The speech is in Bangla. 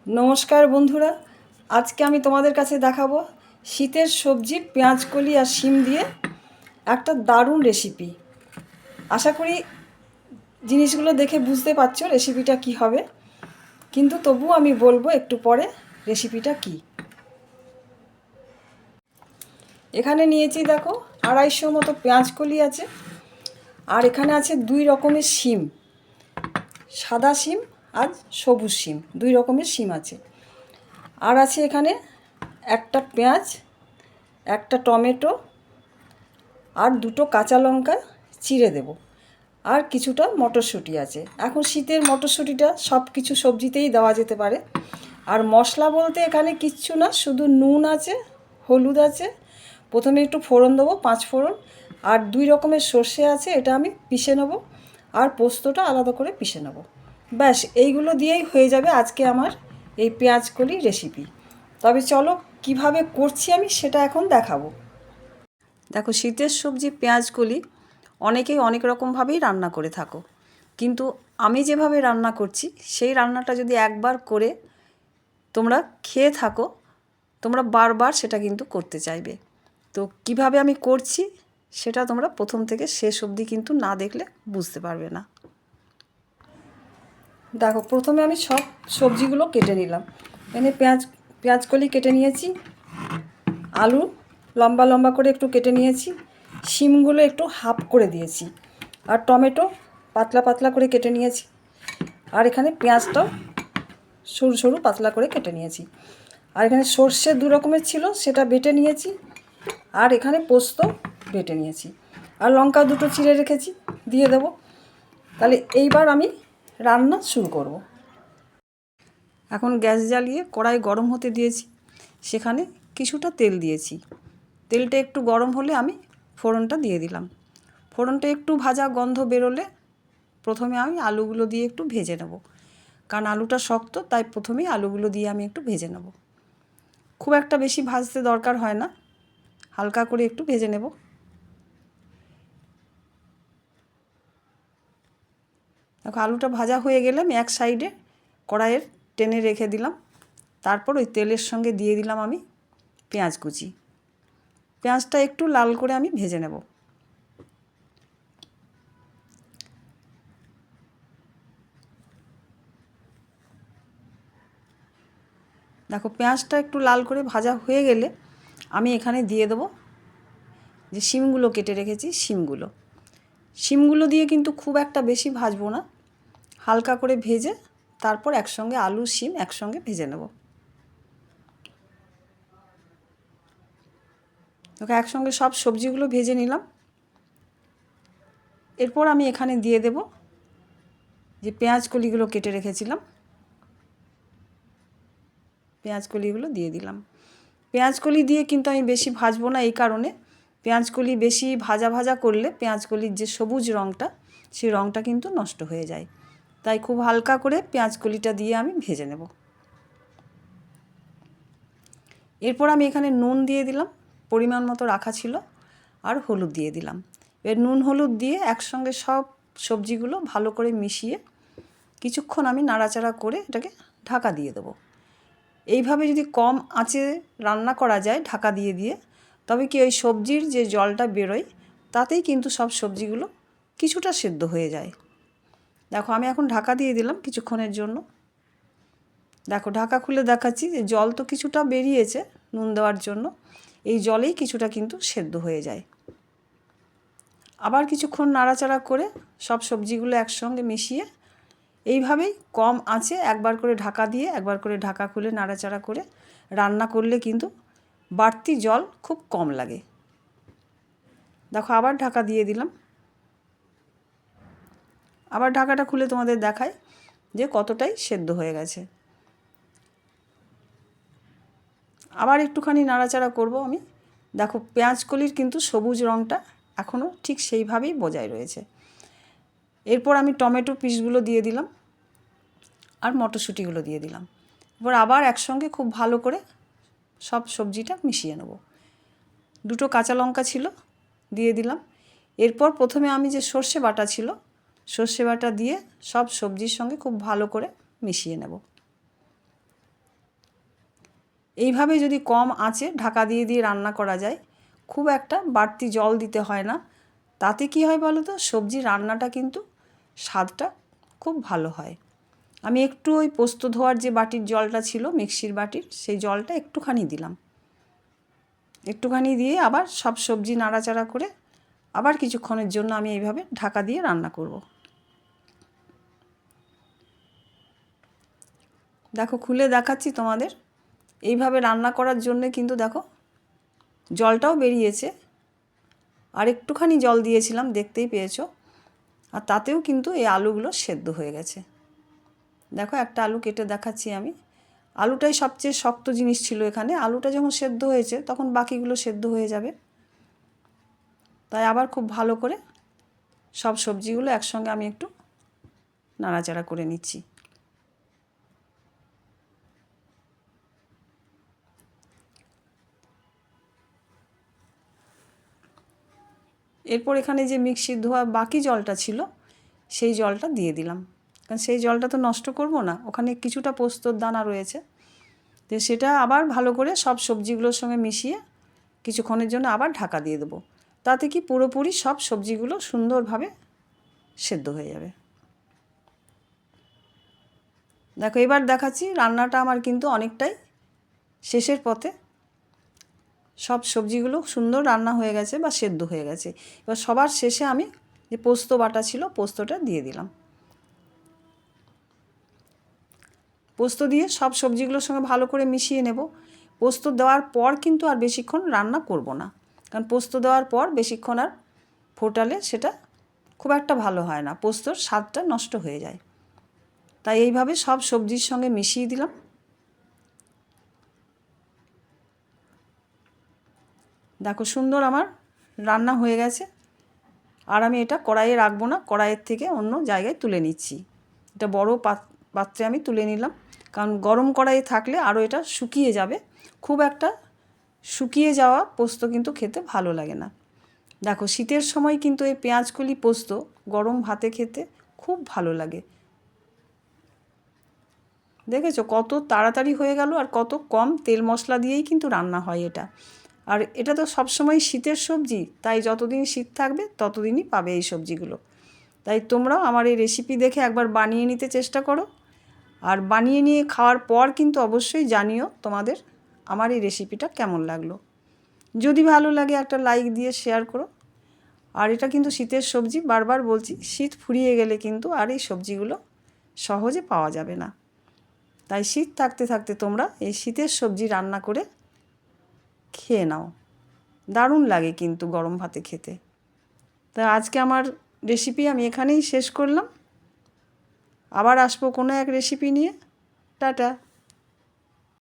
নমস্কার বন্ধুরা, আজকে আমি তোমাদের কাছে দেখাবো শীতের সবজি পেঁয়াজকলি আর শিম দিয়ে একটা দারুণ রেসিপি। আশা করি জিনিসগুলো দেখে বুঝতে পারছো রেসিপিটা কি হবে, কিন্তু তবুও আমি বলবো একটু পরে রেসিপিটা কি। এখানে নিয়েছি দেখো 250 মতো পেঁয়াজকলি আছে, আর এখানে আছে 2 রকমের শিম, সাদা শিম আর সবুজ শিম, 2 রকমের শিম আছে। আর আছে এখানে একটা পেঁয়াজ, একটা টমেটো আর 2টো কাঁচা লঙ্কা চিড়ে দেব, আর কিছুটা মটরশুঁটি আছে। এখন শীতের মটরশুঁটিটা সব কিছু সবজিতেই দেওয়া যেতে পারে। আর মশলা বলতে এখানে কিচ্ছু না, শুধু নুন আছে, হলুদ আছে, প্রথমে একটু ফোড়ন দেবো 5 ফোড়ন, আর 2 রকমের সর্ষে আছে, এটা আমি পিষে নেব, আর পোস্তটা আলাদা করে পিষে নেব। ব্যাস এইগুলো দিয়েই হয়ে যাবে আজকে আমার এই পেঁয়াজকলি রেসিপি। তবে চলো কিভাবে করছি আমি সেটা এখন দেখাবো। দেখো, শীতের সবজি পেঁয়াজকলি অনেকেই অনেক রকমভাবেই রান্না করে থাকো, কিন্তু আমি যেভাবে রান্না করছি সেই রান্নাটা যদি একবার করে তোমরা খেয়ে থাকো, তোমরা বারবার সেটা কিন্তু করতে চাইবে। তো কিভাবে আমি করছি সেটা তোমরা প্রথম থেকে শেষ অবধি কিন্তু না দেখলে বুঝতে পারবে না। দেখো, প্রথমে আমি সব সবজিগুলো কেটে নিলাম। এখানে পেঁয়াজকলি কেটে নিয়েছি, আলু লম্বা লম্বা করে একটু কেটে নিয়েছি, শিমগুলো একটু হাফ করে দিয়েছি, আর টমেটো পাতলা পাতলা করে কেটে নিয়েছি, আর এখানে পেঁয়াজটাও সরু সরু পাতলা করে কেটে নিয়েছি। আর এখানে সর্ষে 2 রকমের ছিল, সেটা বেটে নিয়েছি, আর এখানে পোস্ত বেটে নিয়েছি, আর লঙ্কা 2টো চিড়ে রেখেছি, দিয়ে দেব। তাহলে এইবার আমি রান্না শুরু করব। এখন গ্যাস জ্বালিয়ে কড়াই গরম হতে দিয়েছি, সেখানে কিছুটা তেল দিয়েছি। তেলটা একটু গরম হলে আমি ফোড়নটা দিয়ে দিলাম। ফোড়নটা একটু ভাজা গন্ধ বেরোলে প্রথমে আমি আলুগুলো দিয়ে একটু ভেজে নেব, কারণ আলুটা শক্ত, তাই প্রথমেই আলুগুলো দিয়ে আমি একটু ভেজে নেব। খুব একটা বেশি ভাজতে দরকার হয় না, হালকা করে একটু ভেজে নেব। দেখো, আলুটা ভাজা হয়ে গেলে আমি এক সাইডে কড়াইয়ের টেনে রেখে দিলাম। তারপর ওই তেলের সঙ্গে দিয়ে দিলাম আমি পেঁয়াজ কুচি। পেঁয়াজটা একটু লাল করে আমি ভেজে নেব। দেখো, পেঁয়াজটা একটু লাল করে ভাজা হয়ে গেলে আমি এখানে দিয়ে দেবো যে শিমগুলো কেটে রেখেছি, শিমগুলো দিয়ে কিন্তু খুব একটা বেশি ভাজবো না, হালকা করে ভেজে তারপর একসঙ্গে আলু শিম একসঙ্গে ভেজে নেব। দেখো, একসঙ্গে সব সবজিগুলো ভেজে নিলাম। এরপর আমি এখানে দিয়ে দেব যে পেঁয়াজকলিগুলো কেটে রেখেছিলাম, পেঁয়াজকলিগুলো দিয়ে দিলাম। পেঁয়াজকলি দিয়ে কিন্তু আমি বেশি ভাজবো না, এই কারণে পেঁয়াজকলি বেশি ভাজা ভাজা করলে পেঁয়াজকলির যে সবুজ রঙটা, সেই রঙটা কিন্তু নষ্ট হয়ে যায়। তাই খুব হালকা করে পেঁয়াজকলিটা দিয়ে আমি ভেজে নেব। এরপর আমি এখানে নুন দিয়ে দিলাম, পরিমাণ মতো রাখা ছিল, আর হলুদ দিয়ে দিলাম। এবার নুন হলুদ দিয়ে একসঙ্গে সব সবজিগুলো ভালো করে মিশিয়ে কিছুক্ষণ আমি নাড়াচাড়া করে এটাকে ঢাকা দিয়ে দেবো। এইভাবে যদি কম আঁচে রান্না করা যায় ঢাকা দিয়ে দিয়ে, তবে কি ওই সবজির যে জলটা বেরোয় তাতেই কিন্তু সব সবজিগুলো কিছুটা সেদ্ধ হয়ে যায়। দেখো, আমি এখন ঢাকা দিয়ে দিলাম কিছুক্ষণের জন্য। দেখো, ঢাকা খুলে দেখাচ্ছি যে জল তো কিছুটা বেরিয়েছে নুন দেওয়ার জন্য, এই জলেই কিছুটা কিন্তু সেদ্ধ হয়ে যায়। আবার কিছুক্ষণ নাড়াচাড়া করে সব সবজিগুলো একসঙ্গে মিশিয়ে এইভাবেই কম আঁচে একবার করে ঢাকা দিয়ে একবার করে ঢাকা খুলে নাড়াচাড়া করে রান্না করলে কিন্তু বাড়তি জল খুব কম লাগে। দেখো, আবার ঢাকা দিয়ে দিলাম। আবার ঢাকাটা খুলে তোমাদের দেখাই যে কতটাই সেদ্ধ হয়ে গেছে। আবার একটুখানি নাড়াচাড়া করব আমি। দেখো, পেঁয়াজকলির কিন্তু সবুজ রঙটা এখনও ঠিক সেইভাবেই বজায় রয়েছে। এরপর আমি টমেটো পিসগুলো দিয়ে দিলাম, আর মটরশুঁটিগুলো দিয়ে দিলাম। এবার আবার একসঙ্গে খুব ভালো করে সব সবজিটা মিশিয়ে নেব। 2টো কাঁচা লঙ্কা ছিল, দিয়ে দিলাম। এরপর প্রথমে আমি যে সর্ষে বাটা ছিল, সর্ষে বাটা দিয়ে সব সবজির সঙ্গে খুব ভালো করে মিশিয়ে নেব। এইভাবে যদি কম আঁচে ঢাকা দিয়ে দিয়ে রান্না করা যায়, খুব একটা বাড়তি জল দিতে হয় না। তাতে কি হয় বলো তো, সবজি রান্নাটা কিন্তু স্বাদটা খুব ভালো হয়। আমি একটু ওই পোস্ত ধোয়ার যে বাটির জলটা ছিল, মিক্সির বাটির, সেই জলটা একটুখানি দিলাম। একটুখানি দিয়ে আবার সব সবজি নাড়াচাড়া করে আবার কিছুক্ষণের জন্য আমি এইভাবে ঢাকা দিয়ে রান্না করব। দেখো খুলে দেখাচ্ছি তোমাদের। এইভাবে রান্না করার জন্যে কিন্তু দেখো জলটাও বেরিয়েছে, আর একটুখানি জল দিয়েছিলাম, দেখতেই পেয়েছো। আর তাতেও কিন্তু এই আলুগুলো সেদ্ধ হয়ে গেছে। দেখো একটা আলু কেটে দেখাচ্ছি আমি। আলুটাই সবচেয়ে শক্ত জিনিস ছিল এখানে। আলুটা যখন সেদ্ধ হয়েছে তখন বাকিগুলো সেদ্ধ হয়ে যাবে। তাই আবার খুব ভালো করে সব সবজিগুলো একসঙ্গে আমি একটু নাড়াচাড়া করে নিচ্ছি। এরপর এখানে যে মিক্সির ধোয়া বাকি জলটা ছিল, সেই জলটা দিয়ে দিলাম। কারণ সেই জলটা তো নষ্ট করব না, ওখানে কিছুটা পোস্তর দানা রয়েছে। তো সেটা আবার ভালো করে সব সবজিগুলোর সঙ্গে মিশিয়ে কিছুক্ষণের জন্য আবার ঢাকা দিয়ে দেবো। তাতে কি পুরোপুরি সব সবজিগুলো সুন্দরভাবে সেদ্ধ হয়ে যাবে। দেখো এবার দেখাচ্ছি, রান্নাটা আমার কিন্তু অনেকটাই শেষের পথে। সব সবজিগুলো সুন্দর রান্না হয়ে গেছে বা সেদ্ধ হয়ে গেছে। এবার সবার শেষে আমি যে পোস্ত বাটা ছিল, পোস্তটা দিয়ে দিলাম। পোস্ত দিয়ে সব সবজিগুলোর সঙ্গে ভালো করে মিশিয়ে নেব। পোস্ত দেওয়ার পর কিন্তু আর বেশিক্ষণ রান্না করব না, কারণ পোস্ত দেওয়ার পর বেশিক্ষণ আর ফোটালে সেটা খুব একটা ভালো হয় না, পোস্তর স্বাদটা নষ্ট হয়ে যায়। তাই এইভাবে সব সবজির সঙ্গে মিশিয়ে দিলাম। দেখো সুন্দর আমার রান্না হয়ে গেছে। আর আমি এটা কড়াইয়ে রাখবো না, কড়াইয়ের থেকে অন্য জায়গায় তুলে নিচ্ছি। এটা বড় পাত্রে আমি তুলে নিলাম, কারণ গরম কড়াইয়ে থাকলে আরও এটা শুকিয়ে যাবে। খুব একটা শুকিয়ে যাওয়া পোস্ত কিন্তু খেতে ভালো লাগে না। দেখো শীতের সময় কিন্তু এই পেঁয়াজকলি পোস্ত গরম ভাতে খেতে খুব ভালো লাগে। দেখেছো কত তাড়াতাড়ি হয়ে গেল, আর কত কম তেল মশলা দিয়েই কিন্তু রান্না হয় এটা। আর এটা তো সবসময় শীতের সবজি, তাই যতদিন শীত থাকবে ততদিনই পাবে এই সবজিগুলো। তাই তোমরাও আমার এই রেসিপি দেখে একবার বানিয়ে নিতে চেষ্টা করো। আর বানিয়ে নিয়ে খাওয়ার পর কিন্তু অবশ্যই জানিও তোমাদের আমার এই রেসিপিটা কেমন লাগলো। যদি ভালো লাগে একটা লাইক দিয়ে শেয়ার করো। আর এটা কিন্তু শীতের সবজি, বারবার বলছি, শীত ফুরিয়ে গেলে কিন্তু আর এই সবজিগুলো সহজে পাওয়া যাবে না। তাই শীত থাকতে থাকতে তোমরা এই শীতের সবজি রান্না করে খেয়ে নাও। দারুণ লাগে কিন্তু গরম ভাতে খেতে। তা আজকে আমার রেসিপি আমি এখানেই শেষ করলাম। আবার আসবো কোনো এক রেসিপি নিয়ে। টাটা।